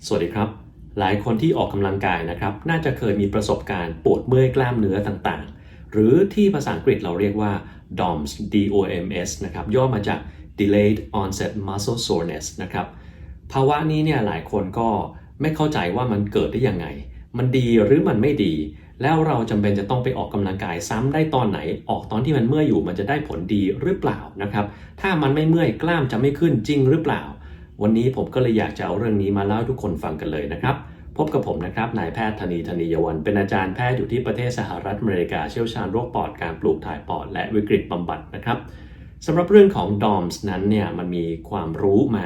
สวัสดีครับหลายคนที่ออกกำลังกายนะครับน่าจะเคยมีประสบการณ์ปวดเมื่อยกล้ามเนื้อต่างๆหรือที่ภาษาอังกฤษเราเรียกว่า DOMS DOMS นะครับย่อมาจาก Delayed Onset Muscle Soreness นะครับภาวะนี้เนี่ยหลายคนก็ไม่เข้าใจว่ามันเกิดได้ยังไงมันดีหรือมันไม่ดีแล้วเราจำเป็นจะต้องไปออกกำลังกายซ้ำได้ตอนไหนออกตอนที่มันเมื่อยอยู่มันจะได้ผลดีหรือเปล่านะครับถ้ามันไม่เมื่อยกล้ามจะไม่ขึ้นจริงหรือเปล่าวันนี้ผมก็เลยอยากจะเอาเรื่องนี้มาเล่าให้ทุกคนฟังกันเลยนะครับพบกับผมนะครับนายแพทย์ธนียวันเป็นอาจารย์แพทย์อยู่ที่ประเทศสหรัฐอเมริกาเชี่ยวชาญโรคปอดการปลูกถ่ายปอดและวิกฤตบำบัดนะครับสำหรับเรื่องของ DOMS นั้นเนี่ยมันมีความรู้มา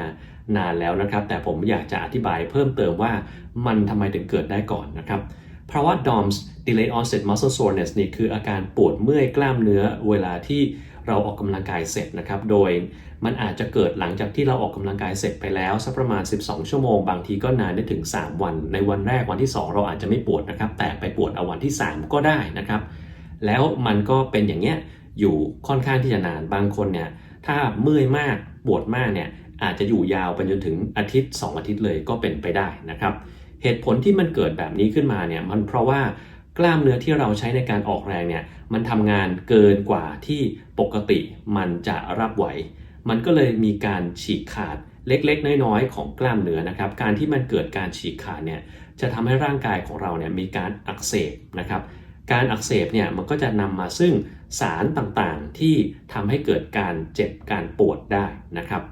นานแล้วนะครับแต่ผมอยากจะอธิบายเพิ่มเติมว่ามันทำไมถึงเกิดได้ก่อนนะครับเพราะว่า DOMS Delayed Onset Muscle Soreness นี่คืออาการปวดเมื่อยกล้ามเนื้อเวลาที่เราออกกำลังกายเสร็จนะครับโดยมันอาจจะเกิดหลังจากที่เราออกกำลังกายเสร็จไปแล้วสักประมาณ12ชั่วโมงบางทีก็นานได้ถึง3วันในวันแรกวันที่2เราอาจจะไม่ปวดนะครับแต่ไปปวดเอาวันที่3ก็ได้นะครับแล้วมันก็เป็นอย่างเงี้ยอยู่ค่อนข้างที่จะนานบางคนเนี่ยถ้าเมื่อยมากปวดมากเนี่ยอาจจะอยู่ยาวไปจนถึงอาทิตย์2อาทิตย์เลยก็เป็นไปได้นะครับเหตุผลที่มันเกิดแบบนี้ขึ้นมาเนี่ยมันเพราะว่ากล้ามเนื้อที่เราใช้ในการออกแรงเนี่ยมันทำงานเกินกว่าที่ปกติมันจะรับไหวมันก็เลยมีการฉีกขาดเล็กๆน้อยๆของกล้ามเนื้อนะครับการที่มันเกิดการฉีกขาดเนี่ยจะทำให้ร่างกายของเราเนี่ยมีการอักเสบนะครับการอักเสบเนี่ยมันก็จะนำมาซึ่งสารต่างๆที่ทำให้เกิดการเจ็บการปวดได้นะครับ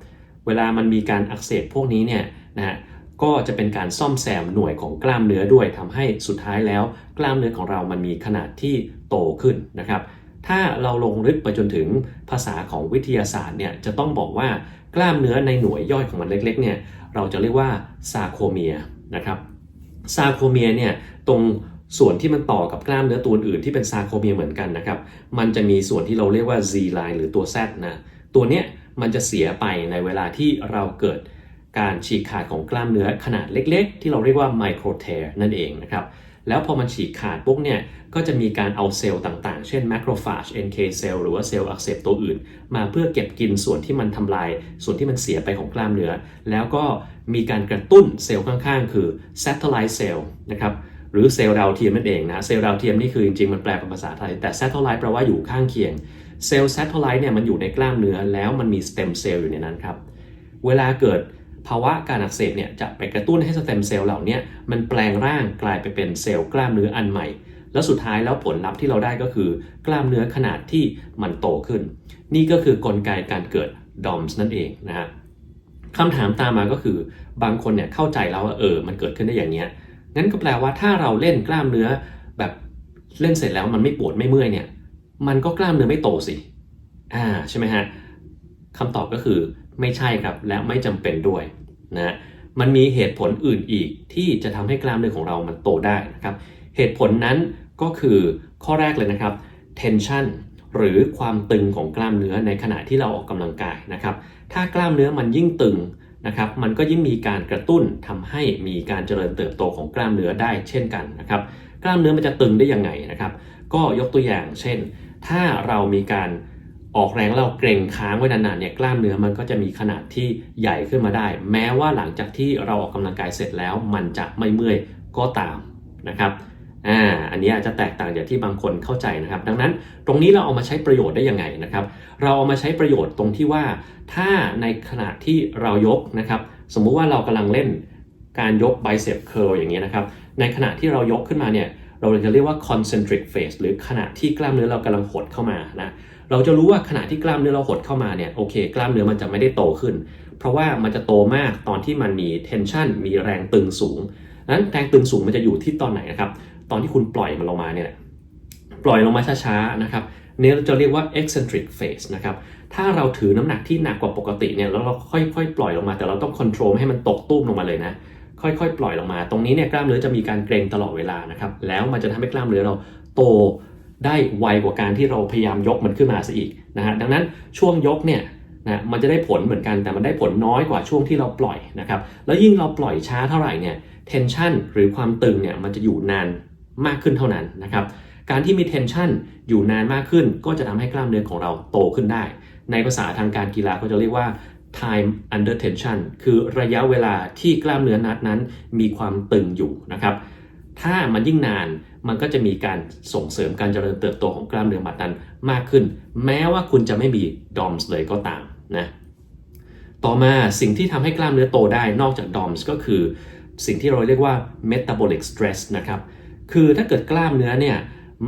เวลามันมีการอักเสบพวกนี้เนี่ยนะฮะก็จะเป็นการซ่อมแซมหน่วยของกล้ามเนื้อด้วยทำให้สุดท้ายแล้วกล้ามเนื้อของเรามันมีขนาดที่โตขึ้นนะครับถ้าเราลงลึกไปจนถึงภาษาของวิทยาศาสตร์เนี่ยจะต้องบอกว่ากล้ามเนื้อในหน่วยย่อยของมันเล็กๆเนี่ยเราจะเรียกว่าซาโคเมียนะครับซาโคเมียเนี่ยตรงส่วนที่มันต่อกับกล้ามเนื้อตัวอื่นที่เป็นซาโคเมียเหมือนกันนะครับมันจะมีส่วนที่เราเรียกว่า Z line หรือตัว Z นะตัวเนี้ยมันจะเสียไปในเวลาที่เราเกิดการฉีกขาดของกล้ามเนื้อขนาดเล็กๆที่เราเรียกว่า micro tear นั่นเองนะครับแล้วพอมันฉีกขาดปุ๊บเนี่ยก็จะมีการเอาเซลล์ต่างๆเช่น macrophage NK เซลล์หรือว่าเซลล์อักเสบตัวอื่นมาเพื่อเก็บกินส่วนที่มันทำลายส่วนที่มันเสียไปของกล้ามเนื้อแล้วก็มีการกระตุ้นเซลล์ข้างๆคือ satellite cell นะครับหรือเซลล์ดาวเทียมนั่นเองนะเซลล์ดาวเทียมนี่คือจริงๆมันแปลเป็นภาษาไทยแต่ satellite แปลว่าอยู่ข้างเคียงเซลล์ satellite เนี่ยมันอยู่ในกล้ามเนื้อแล้วมันมี stem cell อยู่ในนั้นครับเวลาเกิดภาวะการอักเสบเนี่ยจะไปกระตุ้นให้สเต็มเซลล์เหล่านี้มันแปลงร่างกลายไปเป็นเซลล์กล้ามเนื้ออันใหม่แล้วสุดท้ายแล้วผลลัพธ์ที่เราได้ก็คือกล้ามเนื้อขนาดที่มันโตขึ้นนี่ก็คือกลไกการเกิด DOMS นั่นเองนะฮะคำถามตามมาก็คือบางคนเนี่ยเข้าใจแล้วว่ามันเกิดขึ้นได้อย่างเนี้ยงั้นก็แปลว่าถ้าเราเล่นกล้ามเนื้อแบบเล่นเสร็จแล้วมันไม่ปวดไม่เมื่อยเนี่ยมันก็กล้ามเนื้อไม่โตสิใช่ไหมฮะคำตอบก็คือไม่ใช่ครับและไม่จำเป็นด้วยนะมันมีเหตุผลอื่นอีกที่จะทำให้กล้ามเนื้อของเรามันโตได้นะครับเหตุผลนั้นก็คือข้อแรกเลยนะครับ tension หรือความตึงของกล้ามเนื้อในขณะที่เราออกกำลังกายนะครับถ้ากล้ามเนื้อมันยิ่งตึงนะครับมันก็ยิ่งมีการกระตุ้นทำให้มีการเจริญเติบโตของกล้ามเนื้อได้เช่นกันนะครับกล้ามเนื้อมันจะตึงได้ยังไงนะครับก็ยกตัวอย่างเช่นถ้าเรามีการออกแรงเราเกร็งค้างไว้นานๆเนี่ยกล้ามเนื้อมันก็จะมีขนาดที่ใหญ่ขึ้นมาได้แม้ว่าหลังจากที่เราออกกำลังกายเสร็จแล้วมันจะไม่เมื่อยก็ตามนะครับอันนี้อาจจะแตกต่างจากที่บางคนเข้าใจนะครับดังนั้นตรงนี้เราเอามาใช้ประโยชน์ได้ยังไงนะครับเราเอามาใช้ประโยชน์ตรงที่ว่าถ้าในขณะที่เรายกนะครับสมมุติว่าเรากำลังเล่นการยก bicep curl อย่างนี้นะครับในขณะที่เรายกขึ้นมาเนี่ยเราจะเรียกว่า concentric phase หรือขณะที่กล้ามเนื้อเรากำลังหดเข้ามานะเราจะรู้ว่าขณะที่กล้ามเนื้อเราหดเข้ามาเนี่ยโอเคกล้ามเนื้อมันจะไม่ได้โตขึ้นเพราะว่ามันจะโตมากตอนที่มันมี tension มีแรงตึงสูงนั้นแรงตึงสูงมันจะอยู่ที่ตอนไหนนะครับตอนที่คุณปล่อยมันลงมาเนี่ยปล่อยลงมาช้าๆนะครับเนี่ยเราจะเรียกว่า eccentric phase นะครับถ้าเราถือน้ำหนักที่หนักกว่าปกติเนี่ยแล้วเราค่อยๆปล่อยลงมาแต่เราต้อง control ไม่ให้มันตกตุ้มลงมาเลยนะค่อยๆปล่อยลงมาตรงนี้เนี่ยกล้ามเนื้อจะมีการเกร็งตลอดเวลานะครับแล้วมันจะทำให้กล้ามเนื้อเราโตได้ไวกว่าการที่เราพยายามยกมันขึ้นมาซะอีกนะฮะดังนั้นช่วงยกเนี่ยนะมันจะได้ผลเหมือนกันแต่มันได้ผลน้อยกว่าช่วงที่เราปล่อยนะครับแล้วยิ่งเราปล่อยช้าเท่าไหร่เนี่ย tension หรือความตึงเนี่ยมันจะอยู่นานมากขึ้นเท่านั้นนะครับการที่มี tension อยู่นานมากขึ้นก็จะทำให้กล้ามเนื้อของเราโตขึ้นได้ในภาษาทางการกีฬาเขาจะเรียกว่า time under tension คือระยะเวลาที่กล้ามเนื้อนัดนั้นมีความตึงอยู่นะครับถ้ามันยิ่งนานมันก็จะมีการส่งเสริมการเจริญเติบโตของกล้ามเนื้อมัดนั้นมากขึ้นแม้ว่าคุณจะไม่มี DOMS เลยก็ตามนะต่อมาสิ่งที่ทำให้กล้ามเนื้อโตได้นอกจาก DOMS ก็คือสิ่งที่เราเรียกว่า metabolic stress นะครับคือถ้าเกิดกล้ามเนื้อเนี่ย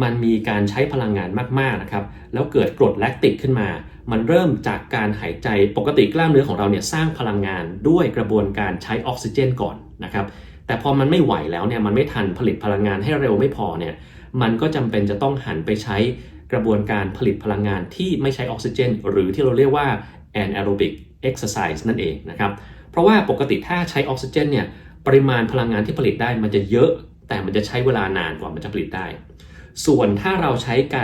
มันมีการใช้พลังงานมากๆนะครับแล้วเกิดกรดแลคติกขึ้นมามันเริ่มจากการหายใจปกติกล้ามเนื้อของเราเนี่ยสร้างพลังงานด้วยกระบวนการใช้ออกซิเจนก่อนนะครับแต่พอมันไม่ไหวแล้วเนี่ยมันไม่ทันผลิตพลังงานให้เร็วไม่พอเนี่ยมันก็จำเป็นจะต้องหันไปใช้กระบวนการผลิตพลังงานที่ไม่ใช้ออกซิเจนหรือที่เราเรียกว่า anaerobic exercise นั่นเองนะครับเพราะว่าปกติถ้าใช้ออกซิเจนเนี่ยปริมาณพลังงานที่ผลิตได้มันจะเยอะแต่มันจะใช้เวลานานกว่ามันจะผลิตได้ส่วนถ้าเราใช้ก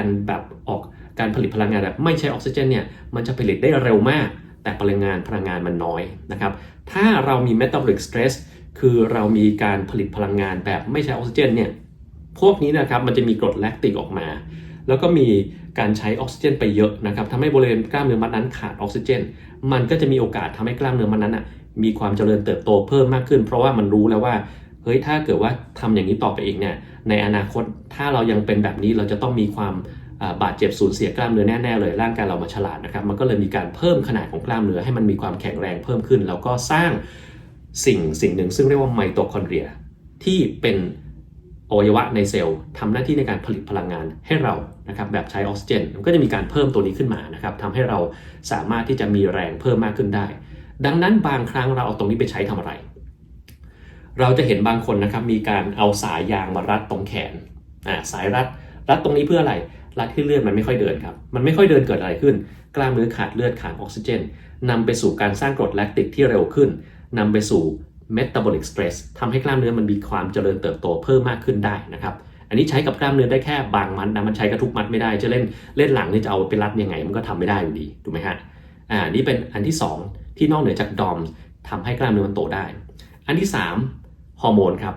ารผลิตพลังงานแบบไม่ใช้ออกซิเจนเนี่ยมันจะผลิตได้เร็วมากแต่พลังงานมันน้อยนะครับถ้าเรามี metabolic stress คือเรามีการผลิตพลังงานแบบไม่ใช้ออกซิเจนเนี่ยพวกนี้นะครับมันจะมีกรดแลคติกออกมาแล้วก็มีการใช้ออกซิเจนไปเยอะนะครับทำให้บริเวณกล้ามเนื้อมัดนั้นขาดออกซิเจนมันก็จะมีโอกาสทำให้กล้ามเนื้อมัดนั้นมีความเจริญเติบโตเพิ่มมากขึ้นเพราะว่ามันรู้แล้วว่าเฮ้ยถ้าเกิดว่าทำอย่างนี้ต่อไปอีกเนี่ยในอนาคตถ้าเรายังเป็นแบบนี้เราจะต้องมีความบาดเจ็บสูญเสียกล้ามเนื้อแน่ๆเลยร่างกายเรามาฉลาดนะครับมันก็เลยมีการเพิ่มขนาดของกล้ามเนื้อให้มันมีความแข็งแรงเพิ่มขึ้นแล้วก็สร้างสิ่งหนึ่งซึ่งเรียกว่าไมโตคอนเดรียที่เป็นอวัยวะในเซลล์ทำหน้าที่ในการผลิตพลังงานให้เรานะครับแบบใช้ออกซิเจนมันก็จะมีการเพิ่มตัวนี้ขึ้นมานะครับทำให้เราสามารถที่จะมีแรงเพิ่มมากขึ้นได้ดังนั้นบางครั้งเราเอาตรงนี้ไปใช้ทำอะไรเราจะเห็นบางคนนะครับมีการเอาสายยางมารัดตรงแขนสายรัดตรงนี้เพื่ออะไรรัดให้เลือดมันไม่ค่อยเดินครับมันไม่ค่อยเดินเกิดอะไรขึ้นกล้ามเนื้อขาดเลือดขาดออกซิเจนนำไปสู่การสร้างกรดแลคติกที่เร็วขึ้นนำไปสู่ metabolic stress ทำให้กล้ามเนื้อมันมีความเจริญเติบโตเพิ่มมากขึ้นได้นะครับอันนี้ใช้กับกล้ามเนื้อได้แค่บางมัดนะมันใช้กับทุกมัดไม่ได้จะเล่นหลังนี่จะเอาไปรัดยังไงมันก็ทำไม่ได้อยู่ดีถูกไหมฮะนี่เป็นอันที่2ที่นอกเหนือจาก DOM ทำให้กล้ามเนื้อมันโตได้อันที่3ฮอร์โมนครับ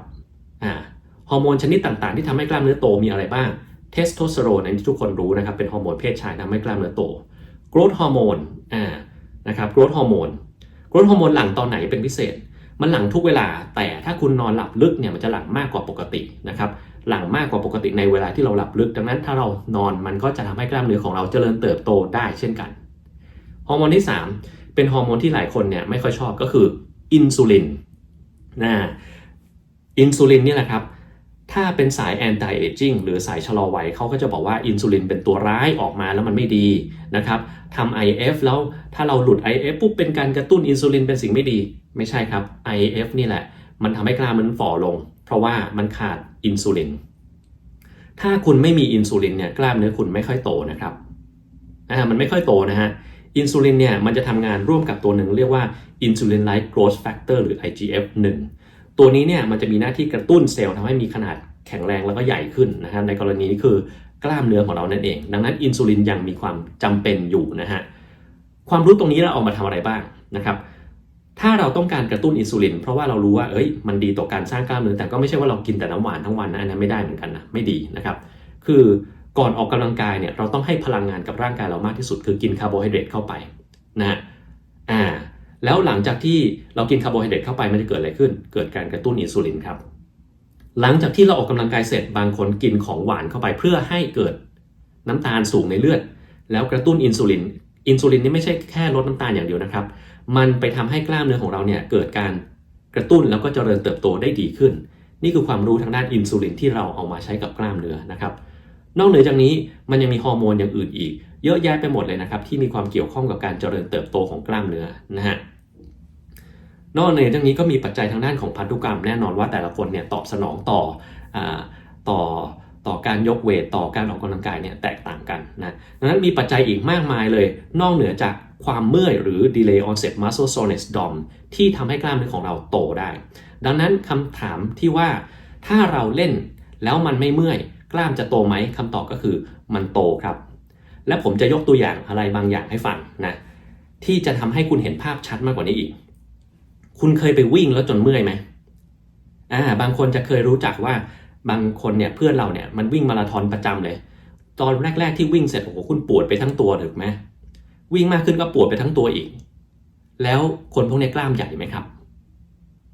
ฮอร์โมนชนิดต่างๆที่ทำให้กล้ามเนื้อโตมีอะไรบ้างเทสโทสเตอโรนที่ทุกคนรู้นะครับเป็นฮอร์โมนเพศชายทำให้กล้ามเนื้อโตโกรทฮอร์โมนนะครับโกรทฮอร์โมนหลั่งตอนไหนเป็นพิเศษมันหลั่งทุกเวลาแต่ถ้าคุณนอนหลับลึกเนี่ยมันจะหลั่งมากกว่าปกตินะครับหลั่งมากกว่าปกติในเวลาที่เราหลับลึกดังนั้นถ้าเรานอนมันก็จะทำให้กล้ามเนื้อของเราเจริญเติบโตได้เช่นกันฮอร์โมนที่3เป็นฮอร์โมนที่หลายคนเนี่ยไม่ค่อยชอบก็คืออินซูลินอินซูลินนี่แหละครับถ้าเป็นสาย anti aging หรือสายชะลอวัยเขาก็จะบอกว่าอินซูลินเป็นตัวร้ายออกมาแล้วมันไม่ดีนะครับทำ IF แล้วถ้าเราหลุด IF ปุ๊บเป็นการกระตุ้นอินซูลินเป็นสิ่งไม่ดีไม่ใช่ครับ IF นี่แหละมันทำให้กล้ามมันฝ่อลงเพราะว่ามันขาดอินซูลินถ้าคุณไม่มีอินซูลินเนี่ยกล้ามเนื้อคุณไม่ค่อยโตนะครับมันไม่ค่อยโตนะฮะอินซูลินเนี่ยมันจะทำงานร่วมกับตัวหนึ่งเรียกว่า Insulin Like Growth Factor หรือ IGF-1 ตัวนี้เนี่ยมันจะมีหน้าที่กระตุ้นเซลล์ทำให้มีขนาดแข็งแรงแล้วก็ใหญ่ขึ้นนะครับในกรณีนี้คือกล้ามเนื้อของเรานั่นเองดังนั้นอินซูลินยังมีความจำเป็นอยู่นะฮะความรู้ตรงนี้เราเอามาทำอะไรบ้างนะครับถ้าเราต้องการกระตุ้นอินซูลินเพราะว่าเรารู้ว่ามันดีต่อการสร้างกล้ามเนื้อแต่ก็ไม่ใช่ว่าเรากินแต่น้ำหวานทั้งวันนะอันนั้นไม่ได้เหมือนกันนะไม่ดีนะครับคือก่อนออกกำลังกายเนี่ยเราต้องให้พลังงานกับร่างกายเรามากที่สุดคือกินคาร์โบไฮเดรตเข้าไปนะแล้วหลังจากที่เรากินคาร์โบไฮเดรตเข้าไปมันจะเกิดอะไรขึ้นเกิดการกระตุ้นอินซูลินครับหลังจากที่เราออกกำลังกายเสร็จบางคนกินของหวานเข้าไปเพื่อให้เกิดน้ำตาลสูงในเลือดแล้วกระตุ้นอินซูลินนี่ไม่ใช่แค่ลดน้ำตาลอย่างเดียวนะครับมันไปทำให้กล้ามเนื้อของเราเนี่ยเกิดการกระตุ้นแล้วก็เจริญเติบโตได้ดีขึ้นนี่คือความรู้ทางด้านอินซูลินที่เราเอามาใช้กับกล้ามเนื้อนะครับนอกเหนือจากนี้มันยังมีฮอร์โมนอย่างอื่นอีกเยอะแยะไปหมดเลยนะครับที่มีความเกี่ยวข้องกับการเจริญเติบโตของกล้ามเนื้อนะฮะนอกเหนือจากนี้ก็มีปัจจัยทางด้านของพันธุกรรมแน่นอนว่าแต่ละคนเนี่ยตอบสนองต่อการยกเวทต่อการออกกำลังกายเนี่ยแตกต่างกันนะดังนั้นมีปัจจัยอีกมากมายเลยนอกเหนือจากความเมื่อยหรือ delay onset muscle soreness DOM ที่ทำให้กล้ามเนื้อของเราโตได้ดังนั้นคำถามที่ว่าถ้าเราเล่นแล้วมันไม่เมื่อยกล้ามจะโตไหมคำตอบก็คือมันโตครับและผมจะยกตัวอย่างอะไรบางอย่างให้ฟังนะที่จะทำให้คุณเห็นภาพชัดมากกว่านี้อีกคุณเคยไปวิ่งแล้วจนเมื่อยไหมบางคนจะเคยรู้จักว่าบางคนเนี่ยเพื่อนเราเนี่ยมันวิ่งมาราธอนประจำเลยตอนแรกๆที่วิ่งเสร็จโอ้โหคุณปวดไปทั้งตัวถูกไหมวิ่งมากขึ้นก็ปวดไปทั้งตัวอีก แล้วคนพวกนี้กล้ามใหญ่ไหมครับ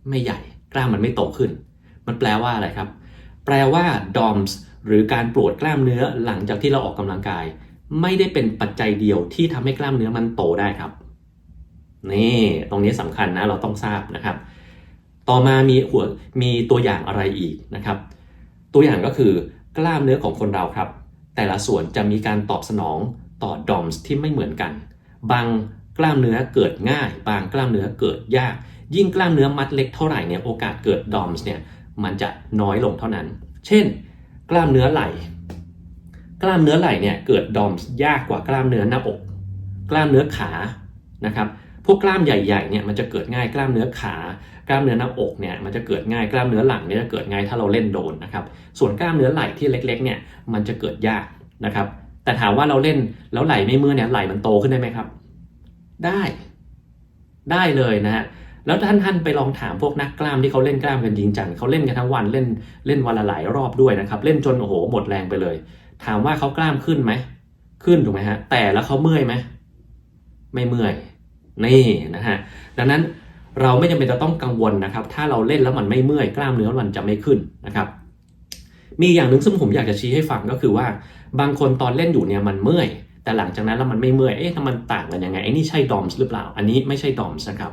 ไม่ใหญ่กล้ามมันไม่โตขึ้นมันแปลว่าอะไรครับแปลว่า DOMS หรือการปวดกล้ามเนื้อหลังจากที่เราออกกำลังกายไม่ได้เป็นปัจจัยเดียวที่ทำให้กล้ามเนื้อมันโตได้ครับนี่ตรงนี้สำคัญนะเราต้องทราบนะครับต่อมามีตัวอย่างอะไรอีกนะครับตัวอย่างก็คือกล้ามเนื้อของคนเราครับแต่ละส่วนจะมีการตอบสนองต่อ DOMS ที่ไม่เหมือนกันบางกล้ามเนื้อเกิดง่ายบางกล้ามเนื้อเกิดยากยิ่งกล้ามเนื้อมัดเล็กเท่าไหร่เนี่ยโอกาสเกิด DOMS เนี่ยมันจะน้อยลงเท่านั้นเช่นกล้ามเนื้อไหล่เนี่ยเกิด DOMS ยากกว่ากล้ามเนื้อหน้าอกกล้ามเนื้อขานะครับพวกกล้ามใหญ่ๆเนี่ยมันจะเกิดง่ายกล้ามเนื้อขากล้ามเนื้อหน้าอกเนี่ยมันจะเกิดง่ายกล้ามเนื้อหลังเนี่ยจะเกิดง่ายถ้าเราเล่นโดนนะครับส่วนกล้ามเนื้อไหล่ที่เล็กๆเนี่ยมันจะเกิดยากนะครับแต่ถามว่าเราเล่นแล้วไหล่ไม่เมื่อยเนี่ยไหล่มันโตขึ้นได้ไหมครับได้เลยนะฮะแล้วท่านไปลองถามพวกนักกล้ามที่เขาเล่นกล้ามกันจริงจังเขาเล่นกันทั้งวันเล่นวันละหลายรอบด้วยนะครับเล่นจนโอ้โหหมดแรงไปเลยถามว่าเขากล้ามขึ้นไหมขึ้นถูกไหมฮะแต่แล้วเขาเมื่อยไหมไม่เมื่อยนี่นะฮะดังนั้นเราไม่จำเป็นจะต้องกังวลนะครับถ้าเราเล่นแล้วมันไม่เมื่อยกล้ามเนื้อมันจะไม่ขึ้นนะครับมีอย่างหนึ่งซึ่งผมอยากจะชี้ให้ฟังก็คือว่าบางคนตอนเล่นอยู่เนี่ยมันเมื่อยแต่หลังจากนั้นแล้วมันไม่เมื่อยถ้ามันต่างกันยังไงไอ้นี่ใช่ DOMS หรือเปล่าอันนี้ไม่ใช่ DOMS นะครับ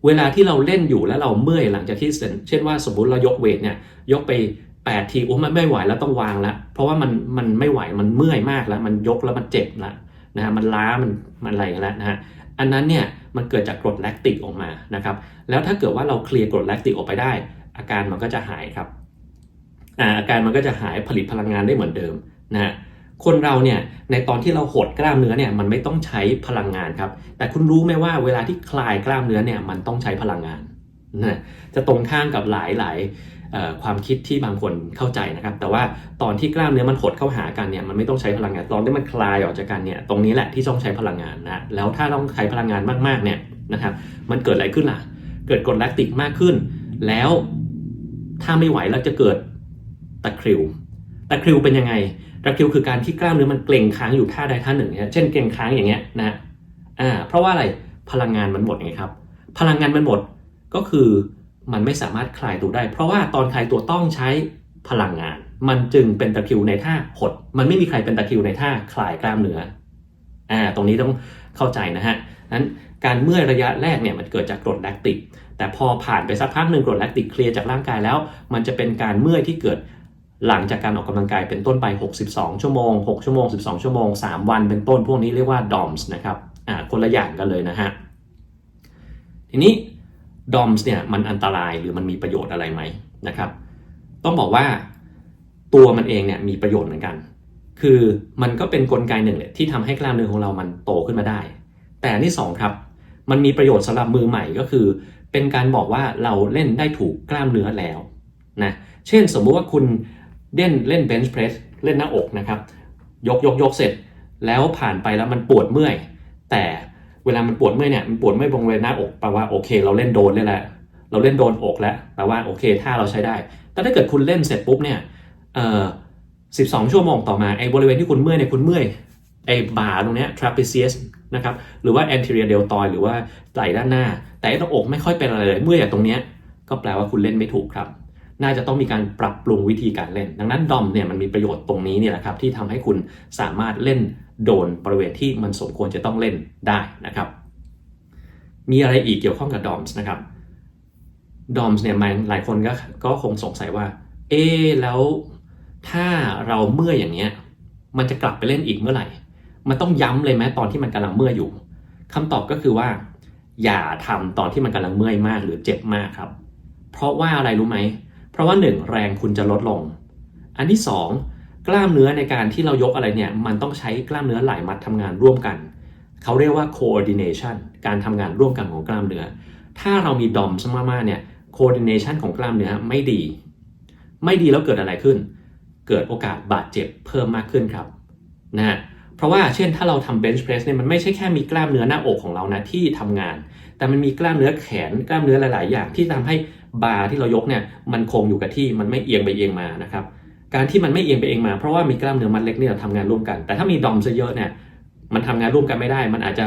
เวลาที่เราเล่นอยู่แล้วเราเมื่อยหลังจากที่เช่นว่าสมมุติเรายกเวทเนี่ยยกไป8ทีมันไม่ไหวแล้วต้องวางแล้วเพราะว่ามันไม่ไหวมันเมื่อยมากแล้วมันยกแล้วมันเจ็บแล้วนะฮะมันล้ามันอะไรแล้วนะฮะอันนั้นเนี่ยมันเกิดจากกรดแลคติกออกมานะครับแล้วถ้าเกิดว่าเราเคลียร์กรดแลคติกออกไปได้อาการมันก็จะหายครับอาการมันก็จะหายผลิตพลังงานได้เหมือนเดิมนะคนเราเนี่ยในตอนที่เราหดกล้ามเนื้อเนี่ยมันไม่ต้องใช้พลังงานครับแต่คุณรู้ไหมว่าเวลาที่คลายกล้ามเนื้อเนี่ยมันต้องใช้พลังงานนะจะตรงข้ามกับหลายความคิดที่บางคนเข้าใจนะครับแต่ว่าตอนที่กล้ามเนื้อมันหดเข้าหากันเนี่ยมันไม่ต้องใช้พลังงานตอนที่มันคลายออกจากกันเนี่ยตรงนี้แหละที่ต้องใช้พลังงานนะแล้วถ้าต้องใช้พลังงานมากๆเนี่ยนะครับมันเกิดอะไรขึ้นล่ะเกิดกรดแลคติกมากขึ้นแล้วถ้าไม่ไหวแล้วจะเกิดตะคริวเป็นยังไงตะคริวคือการที่กล้ามเนื้อมันเกร็งค้างอยู่ท่าใดท่าหนึ่งเช่นเกร็งค้างอย่างเงี้ยนะเพราะว่าอะไรพลังงานมันหมดไงครับพลังงานมันหมดก็คือมันไม่สามารถคลายตัวได้เพราะว่าตอนคลายตัวต้องใช้พลังงานมันจึงเป็นตะคริวในท่าหดมันไม่มีใครเป็นตะคริวในท่าคลายกล้ามเนื้อตรงนี้ต้องเข้าใจนะฮะนั้นการเมื่อยระยะแรกเนี่ยมันเกิดจากกรดแลคติกแต่พอผ่านไปสักพักหนึ่งกรดแลคติกเคลียร์จากร่างกายแล้วมันจะเป็นการเมื่อยที่เกิดหลังจากการออกกำลังกายเป็นต้นไป62ชั่วโมง6ชั่วโมง12ชั่วโมง3วันเป็นต้นพวกนี้เรียกว่า DOMS นะครับคนละอย่างกันเลยนะฮะทีนี้ DOMS เนี่ยมันอันตรายหรือมันมีประโยชน์อะไรไหมนะครับต้องบอกว่าตัวมันเองเนี่ยมีประโยชน์เหมือนกันคือมันก็เป็นกลไกหนึ่งที่ทำให้กล้ามเนื้อของเรามันโตขึ้นมาได้แต่ที่2ครับมันมีประโยชน์สำหรับมือใหม่ก็คือเป็นการบอกว่าเราเล่นได้ถูกกล้ามเนื้อแล้วนะเช่นสมมุติว่าคุณเล่น bench press เล่นหน้าอกนะครับยกเสร็จแล้วผ่านไปแล้วมันปวดเมื่อยแต่เวลามันปวดเมื่อยเนี่ยมันปวดเมื่อยบริเวณหน้าอกแปลว่าโอเคเราเล่นโดนแล้วเราเล่นโดนอกแล้วแปลว่าโอเคถ้าเราใช้ได้แต่ถ้าเกิดคุณเล่นเสร็จปุ๊บเนี่ย12ชั่วโมงต่อมาไอ้บริเวณที่คุณเมื่อยเนี่ยคุณเมื่อยไอ้บ่าตรงเนี้ย trapezius นะครับหรือว่า anterior deltoid หรือว่าไหล่ด้านหน้าแต่ตรงอกไม่ค่อยเป็นอะไรเลยเมื่อยอย่างตรงเนี้ยก็แปลว่าคุณเล่นไม่ถูกครับน่าจะต้องมีการปรับปรุงวิธีการเล่นดังนั้น DOM เนี่ยมันมีประโยชน์ตรงนี้เนี่ยแหละครับที่ทำให้คุณสามารถเล่นโดนบริเวณที่มันสมควรจะต้องเล่นได้นะครับมีอะไรอีกเกี่ยวข้องกับ DOMS นะครับ DOMS เนี่ยหลายคนก็คงสงสัยว่าแล้วถ้าเราเมื่อยอย่างเงี้ยมันจะกลับไปเล่นอีกเมื่อไหร่มันต้องย้ำเลยไหมตอนที่มันกำลังเมื่อยอยู่คำตอบก็คือว่าอย่าทำตอนที่มันกำลังเมื่อยมากหรือเจ็บมากครับเพราะว่าอะไรรู้ไหมเพราะว่า1แรงคุณจะลดลงอันที่2กล้ามเนื้อในการที่เรายกอะไรเนี่ยมันต้องใช้กล้ามเนื้อหลายมัดทำงานร่วมกันเขาเรียกว่า coordination การทำงานร่วมกันของกล้ามเนื้อถ้าเรามี DOMS มากๆเนี่ย coordination ของกล้ามเนื้อไม่ดีแล้วเกิดอะไรขึ้นเกิดโอกาสบาดเจ็บเพิ่มมากขึ้นครับนะเพราะว่าเช่นถ้าเราทำ bench press เนี่ยมันไม่ใช่แค่มีกล้ามเนื้อหน้าอกของเรานะที่ทำงานแต่มันมีกล้ามเนื้อแขนกล้ามเนื้อหลายๆอย่างที่ทำให้บาร์ที่เรายกเนี่ยมันคงอยู่กับที่มันไม่เอียงไปเอียงมานะครับการที่มันไม่เอียงไปเอียงมาเพราะว่ามีกล้ามเนื้อมัดเล็กเนี่ยทำงานร่วมกันแต่ถ้ามี DOMS เยอะเนี่ย มันทำงานร่วมกันไม่ได้มันอาจจะ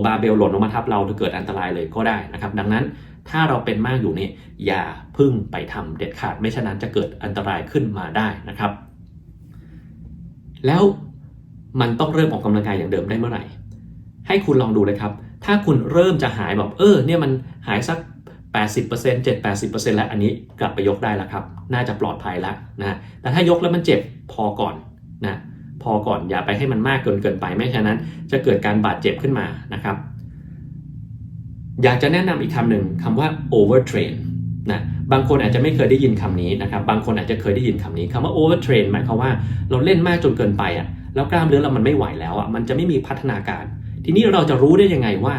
บาร์เบลหล่นลงมาทับเราจะเกิดอันตรายเลยก็ได้นะครับดังนั้นถ้าเราเป็นมากอยู่นี่อย่าพึ่งไปทำเด็ดขาดไม่ฉะนั้นจะเกิดอันตรายขึ้นมาได้นะครับแล้วมันต้องเริ่มออกกำลังกายอย่างเดิมได้เมื่อไหร่ให้คุณลองดูเลยครับถ้าคุณเริ่มจะหายแบบเนี่ยมันหายสัก 80% 70-80% แล้วอันนี้กลับไปยกได้แล้วครับน่าจะปลอดภัยแล้วนะแต่ถ้ายกแล้วมันเจ็บพอก่อนนะพอก่อนอย่าไปให้มันมากเกินไปไม่ฉะนั้นจะเกิดการบาดเจ็บขึ้นมานะครับอยากจะแนะนำอีกคำหนึ่งคำว่า overtrain นะบางคนอาจจะไม่เคยได้ยินคำนี้นะครับบางคนอาจจะเคยได้ยินคำนี้คำว่า overtrain หมายความว่าเราเล่นมากจนเกินไปแล้วกล้ามเนื้อเรามันไม่ไหวแล้วมันจะไม่มีพัฒนาการทีนี้เราจะรู้ได้ยังไงว่า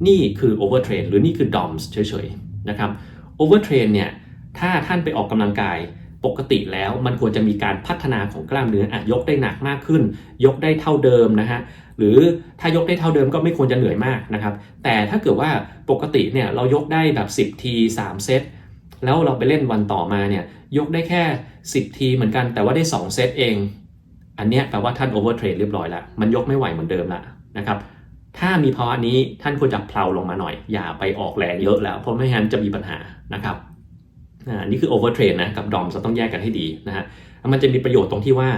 นี่คือ overtrain หรือนี่คือ DOMS เฉยๆนะครับ overtrain เนี่ยถ้าท่านไปออกกำลังกายปกติแล้วมันควรจะมีการพัฒนาของกล้ามเนื้อยกได้หนักมากขึ้นยกได้เท่าเดิมนะฮะหรือถ้ายกได้เท่าเดิมก็ไม่ควรจะเหนื่อยมากนะครับแต่ถ้าเกิดว่าปกติเนี่ยเรายกได้แบบ10ที3เซตแล้วเราไปเล่นวันต่อมาเนี่ยยกได้แค่10ทีเหมือนกันแต่ว่าได้2เซตเองอันเนี้ยแปลว่าท่าน overtrain เรียบร้อยแล้วมันยกไม่ไหวเหมือนเดิมละนะครับถ้ามีภาวะนี้ท่านควรจะเพลาลงมาหน่อยอย่าไปออกแรงเยอะแล้วเพราะไม่งั้นจะมีปัญหานะครับนี่คือ overtrain นะกับ DOMS ต้องแยกกันให้ดีนะฮะมันจะมีประโยชน์ตรงที่ว่า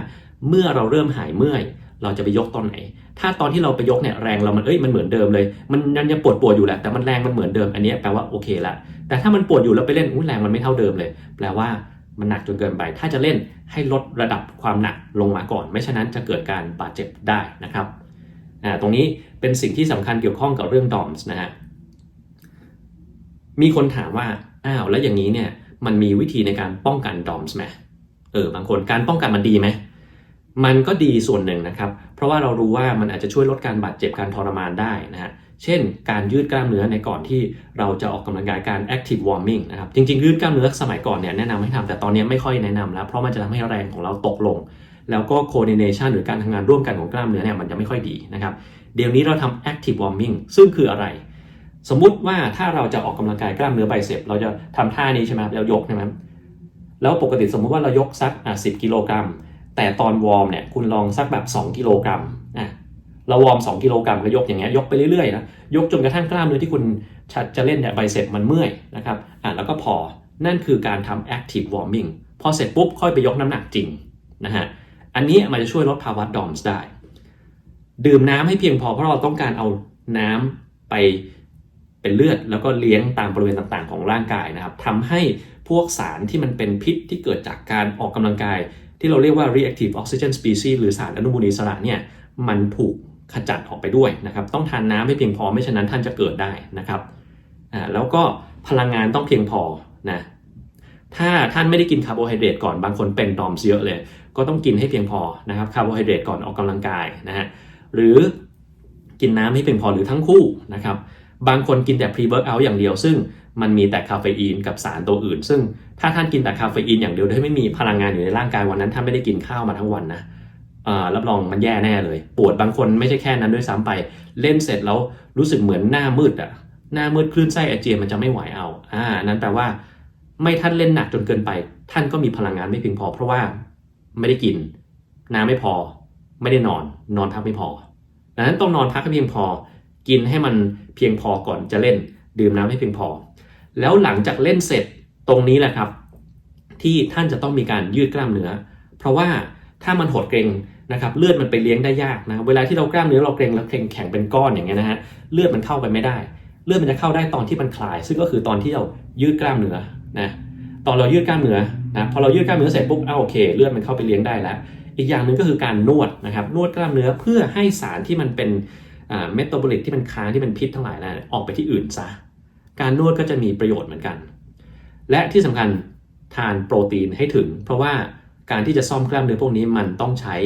เมื่อเราเริ่มหายเมื่อยเราจะไปยกตอนไหนถ้าตอนที่เราไปยกเนี่ยแรงเรามันเหมือนเดิมเลยมันยังปวดอยู่แหละแต่มันแรงมันเหมือนเดิมอันนี้แปลว่าโอเคละแต่ถ้ามันปวดอยู่แล้วไปเล่นแรงมันไม่เท่าเดิมเลยแปลว่ามันหนักจนเกินไปถ้าจะเล่นให้ลดระดับความหนักลงมาก่อนไม่ฉะนั้นจะเกิดการบาดเจ็บได้นะครับตรงนี้เป็นสิ่งที่สำคัญเกี่ยวข้องกับเรื่อง DOMS นะฮะมีคนถามว่าแล้วอย่างนี้เนี่ยมันมีวิธีในการป้องกัน DOMS ไหมบางคนการป้องกันมันดีไหมมันก็ดีส่วนหนึ่งนะครับเพราะว่าเรารู้ว่ามันอาจจะช่วยลดการบาดเจ็บการทรมานได้นะฮะเช่นการยืดกล้ามเนื้อในก่อนที่เราจะออกกำลังกายการ active warming นะครับจริงๆยืดกล้ามเนื้อสมัยก่อนเนี่ยแนะนำให้ทำแต่ตอนนี้ไม่ค่อยแนะนำแล้วเพราะมันจะทำให้แรงของเราตกลงแล้วก็ coordination หรือการทำงานร่วมกันของกล้ามเนื้อเนี่ยมันจะไม่ค่อยดีนะครับเดี๋ยวนี้เราทำ active warming ซึ่งคืออะไรสมมุติว่าถ้าเราจะออกกำลังกายกล้ามเนื้อไบเซปเราจะทำท่านี้ใช่ไหมแล้วยกใช่ไหมแล้วปกติสมมุติว่าเรายกสัก10กิโลกรัมแต่ตอนวอร์มเนี่ยคุณลองสักแบบ2กิโลกรัมเราวอร์ม2กิโลกรัมก็ยกอย่างเงี้ยยกไปเรื่อยๆนะยกจนกระทั่งกล้ามเนื้อที่คุณจะเล่นเนี่ยไบเซปมันเมื่อยนะครับแล้วก็พอนั่นคือการทำ active warming พอเสร็จปุ๊บค่อยไปยกน้ำหนักจริงนะฮะอันนี้มันจะช่วยลดภาวะ DOMS ได้ดื่มน้ำให้เพียงพอเพราะเราต้องการเอาน้ำไปเป็นเลือดแล้วก็เลี้ยงตามบริเวณต่างๆของร่างกายนะครับทำให้พวกสารที่มันเป็นพิษที่เกิดจากการออกกำลังกายที่เราเรียกว่า reactive oxygen species หรือสารอนุมูลอิสระเนี่ยมันถูกขจัดออกไปด้วยนะครับต้องทานน้ำให้เพียงพอไม่ฉะนั้นท่านจะเกิดได้นะครับแล้วก็พลังงานต้องเพียงพอนะถ้าท่านไม่ได้กินคาร์โบไฮเดรตก่อนบางคนเป็น DOMS เยอะเลยก็ต้องกินให้เพียงพอนะครับคาร์โบไฮเดรตก่อนออกกำลังกายนะฮะหรือกินน้ำให้เพียงพอหรือทั้งคู่นะครับบางคนกินแต่ pre-workout อย่างเดียวซึ่งมันมีแต่คาเฟอีนกับสารตัวอื่นซึ่งถ้าท่านกินแต่คาเฟอีนอย่างเดียวโดยไม่มีพลังงานอยู่ในร่างกายวันนั้นท่านไม่ได้กินข้าวมาทั้งวันนะรับรองมันแย่แน่เลยปวดบางคนไม่ใช่แค่นั้นด้วยซ้ำไปเล่นเสร็จแล้วรู้สึกเหมือนหน้ามืดหน้ามืดคลื่นไส้อาเจียนมันจะไม่ไหวเอานั้นแปลว่าไม่ท่านเล่นหนักจนเกินไปท่านก็มีพลังงานไม่เพียงพอเพราะว่าไม่ได้กินน้ำไม่พอไม่ได้นอนพักไม่พอดังนั้นต้องนอนพักให้เพียงพอกินให้มันเพียงพอก่อนจะเล่นดื่มน้ำให้เพียงพอแล้วหลังจากเล่นเสร็จตรงนี้แหละครับที่ท่านจะต้องมีการยืดกล้ามเนื้อเพราะว่าถ้ามันหดเกร็งนะครับเลือดมันไปเลี้ยงได้ยากนะเวลาที่เรากล้ามเนื้อเราเกร็งแล้วแข็งเป็นก้อนอย่างเงี้ยนะฮะเลือดมันเข้าไปไม่ได้เลือดมันจะเข้าได้ตอนที่มันคลายซึ่งก็คือตอนที่เรายืดกล้ามเนื้อนะตอนเรายืดกล้ามเนื้อนะพอเรายืดกล้ามเนื้อเสร็จปุ๊บโอเคเลือดมันเข้าไปเลี้ยงได้แล้วอีกอย่างหนึ่งก็คือการนวดนะครับนวดกล้ามเนื้อเพื่อให้สารที่มันเป็นเมตาบอลิกที่มันค้างที่มันพิษทั้งหลายนะออกไปที่อื่นซะการนวดก็จะมีประโยชน์เหมือนกันและที่สำคัญทานโปรตีนให้ถึงเพราะว่าการที่จะซ่อมกล้ามเนื้อพวกนี้มันต้องใช้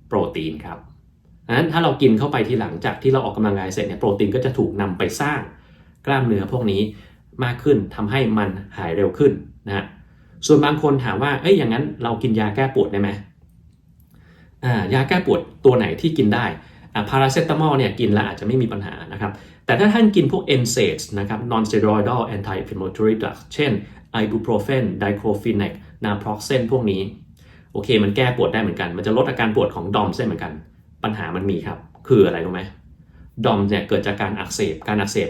โปรตีนครับดังนั้นถ้าเรากินเข้าไปทีหลังจากที่เราออกกำลังกายเสร็จเนี่ยโปรตีนก็จะถูกนำไปสร้างกล้ามเนื้อพวกนี้มากขึ้นทำให้มันหายเร็วขึ้นนะฮะส่วนบางคนถามว่าอย่างนั้นเรากินยาแก้ปวดได้ไหมยาแก้ปวดตัวไหนที่กินได้พาราเซตามอลเนี่ยกินแล้วอาจจะไม่มีปัญหานะครับแต่ถ้าท่านกินพวก NSAIDs นะครับ non-steroidal anti-inflammatory drugs เช่น ibuprofen diclofenac naproxen พวกนี้โอเคมันแก้ปวดได้เหมือนกันมันจะลดอาการปวดของ DOMS ได้เหมือนกันปัญหามันมีครับ คืออะไรรู้ไหมดอมเนี่ยเกิดจากการอักเสบ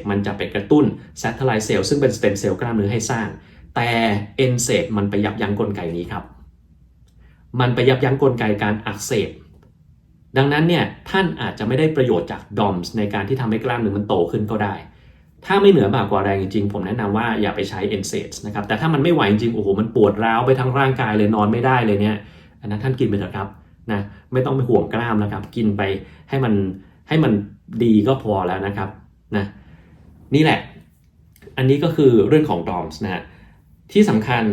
มันจะไปกระตุ้น satellite cell ซึ่งเป็นสเต็มเซลล์กล้ามเนื้อให้สร้างแต่ NSAID มันไปยับยั้งกลไกนี้ครับมันไปยับยั้งกลไกการอักเสบดังนั้นเนี่ยท่านอาจจะไม่ได้ประโยชน์จาก DOMS ในการที่ทำให้กล้ามเนื้อมันโตขึ้นก็ได้ถ้าไม่เหนือบากกว่าแรงจริงๆผมแนะนำว่าอย่าไปใช้ NSAIDs นะครับแต่ถ้ามันไม่ไหวจริงโอ้โหมันปวดร้าวไปทั้งร่างกายเลยนอนไม่ได้เลยเนี่ยอันนั้นท่านกินไปเถอะครับนะไม่ต้องไปห่วงกล้ามนะครับกินไปให้มันดีก็พอแล้วนะครับนะนี่แหละอันนี้ก็คือเรื่องของ DOMS นะฮะที่สำคัญ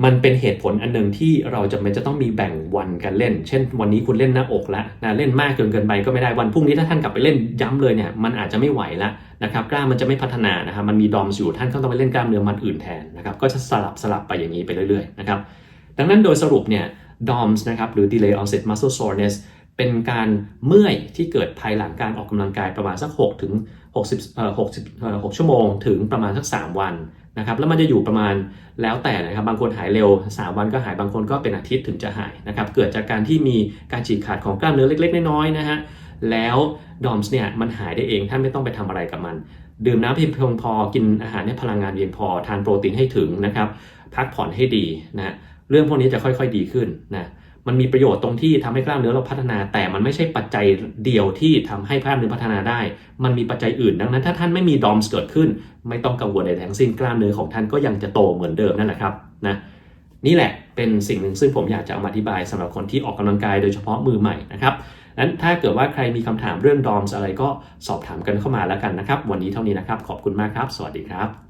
มันเป็นเหตุผลอันหนึ่งที่เราจำเป็นจะต้องมีแบ่งวันกันเล่นเช่นวันนี้คุณเล่นหน้าอกแล้วนะเล่นมากเกินไปก็ไม่ได้วันพรุ่งนี้ถ้าท่านกลับไปเล่นย้ำเลยเนี่ยมันอาจจะไม่ไหวแล้วนะครับกล้ามมันจะไม่พัฒนานะครับมันมี DOMS อยู่ท่านก็ต้องไปเล่นกล้ามเนื้อมัดอื่นแทนนะครับก็จะสลับไปอย่างนี้ไปเรื่อยๆนะครับดังนั้นโดยสรุปเนี่ย DOMS นะครับหรือ Delay Onset Muscle Soreness เป็นการเมื่อยที่เกิดภายหลังการออกกำลังกายประมาณสัก6 ถึง 6 ชั่วโมงถึงประมาณสัก3 วันนะครับแล้วมันจะอยู่ประมาณแล้วแต่นะครับบางคนหายเร็ว3 วันก็หายบางคนก็เป็นอาทิตย์ถึงจะหายนะครับเกิดจากการที่มีการฉีกขาดของกล้ามเนื้อเล็กๆน้อยๆนะฮะแล้ว DOMS เนี่ยมันหายได้เองท่านไม่ต้องไปทำอะไรกับมันดื่มน้ำเพียงพอกินอาหารให้พลังงานเพียงพอทานโปรตีนให้ถึงนะครับพักผ่อนให้ดีนะเรื่องพวกนี้จะค่อยๆดีขึ้นนะมันมีประโยชน์ตรงที่ทำให้กล้ามเนื้อเราพัฒนาแต่มันไม่ใช่ปัจจัยเดียวที่ทำให้กล้ามเนื้อพัฒนาได้มันมีปัจจัยอื่นดังนั้นถ้าท่านไม่มี DOMS เกิดขึ้นไม่ต้องกังวลใดทั้งสิ้นกล้ามเนื้อของท่านก็ยังจะโตเหมือนเดิมนั่นแหละครับนะนี่แหละเป็นสิ่งหนึ่งซึ่งผมอยากจะเอามาอธิบายสำหรับคนที่ออกกำลังกายโดยเฉพาะมือใหม่นะครับนั้นถ้าเกิดว่าใครมีคำถามเรื่อง DOMS อะไรก็สอบถามกันเข้ามาแล้วกันนะครับวันนี้เท่านี้นะครับขอบคุณมากครับสวัสดีครับ